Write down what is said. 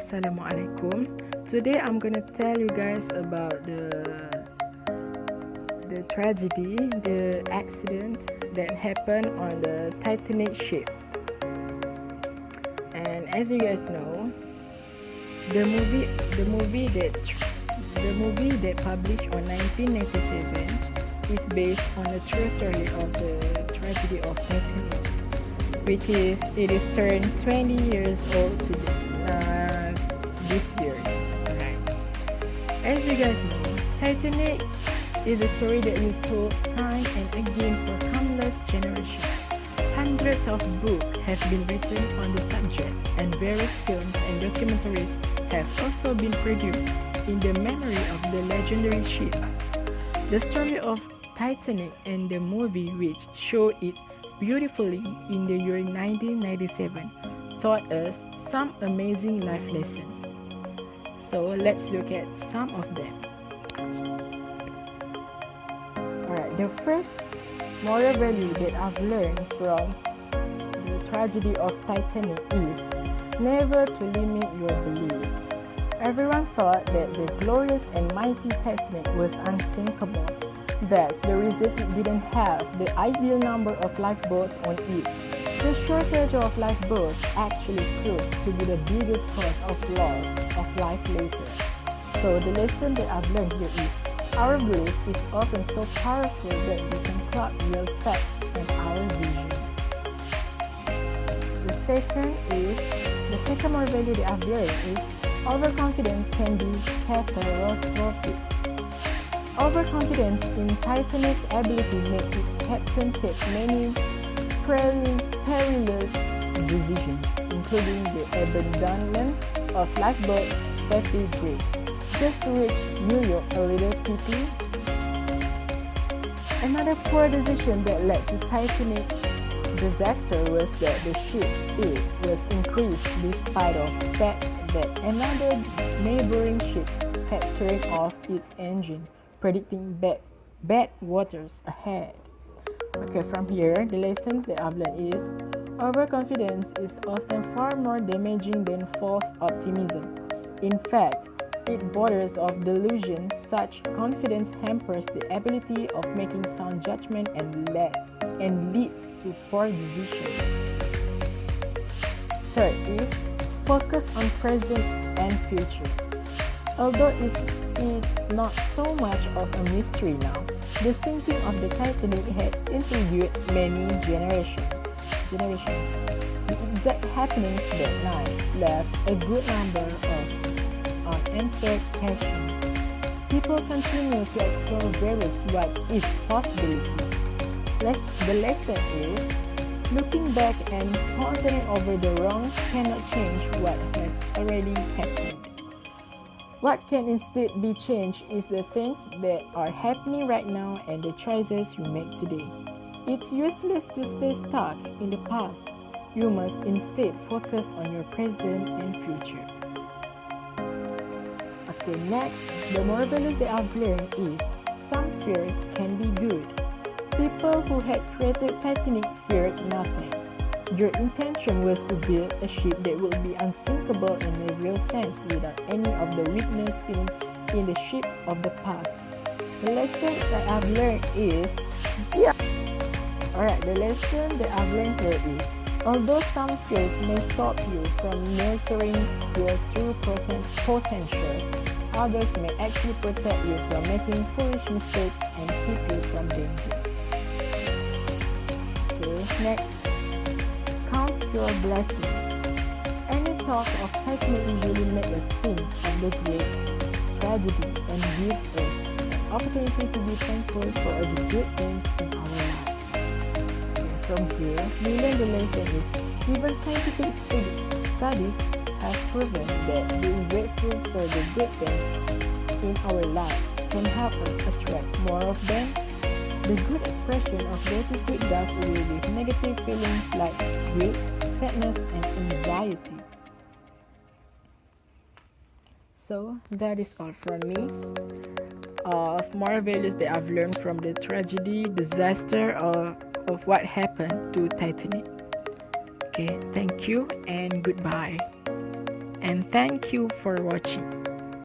Assalamualaikum. Today I'm gonna tell you guys about the tragedy, the accident that happened on the Titanic ship. And as you guys know, the movie that published on 1997 is based on the true story of the tragedy of Titanic, which is turned 20 years old today. This year. Alright. As you guys know, Titanic is a story that we told time and again for countless generations. Hundreds of books have been written on the subject, and various films and documentaries have also been produced in the memory of the legendary ship. The story of Titanic and the movie, which showed it beautifully in the year 1997, taught us some amazing life lessons. So let's look at some of them. Alright, the first moral value that I've learned from the tragedy of Titanic is never to limit your beliefs. Everyone thought that the glorious and mighty Titanic was unsinkable. That's the reason it didn't have the ideal number of lifeboats on it. The shortage of lifeboats actually proves to be the biggest cause of loss of life later. So the lesson that I've learned here is our belief is often so powerful that we can cloud real facts and our vision. The second moral value that I've learned is overconfidence can be catastrophic. Overconfidence in Titanic's ability made its captain take many perilous decisions, including the abandonment of lifeboat safety bridge just to reach New York a little quickly. Another poor decision that led to Titanic's disaster was that the ship's speed was increased despite the fact that another neighboring ship had turned off its engine, predicting bad waters ahead. Okay, from here, the lessons that I've learned is overconfidence is often far more damaging than false optimism. In fact, it borders of delusion. Such confidence hampers the ability of making sound judgment and leads to poor decisions. Third is focus on present and future. Although it's not so much of a mystery now, the sinking of the Titanic had intrigued many generations. The exact happenings that night left a good number of unanswered questions. People continue to explore various what-if possibilities. The lesson is, looking back and pondering over the wrongs cannot change what has already happened. What can instead be changed is the things that are happening right now and the choices you make today. It's useless to stay stuck in the past. You must instead focus on your present and future. Okay, next, the moral values that I've learned is some fears can be good. People who had created Titanic feared nothing. Your intention was to build a ship that would be unsinkable in a real sense without any of the weakness seen in the ships of the past. The lesson that I've learned is, the lesson that I've learned here is, although some fears may stop you from nurturing your true potential, others may actually protect you from making foolish mistakes and keep you from danger. Okay, next. Count your blessings. Any talk of Titanic usually makes us think of the great tragedy and gives us an opportunity to be thankful for all the good things in our lives. From here, we learn the lesson is even scientific studies have proven that being grateful for the good things in our lives can help us attract more of them. The good expression of gratitude does away with negative feelings like guilt, sadness, and anxiety. So that is all from me of moral values that I've learned from the tragedy, disaster of what happened to Titanic. Okay, thank you and goodbye. and thank you for watching.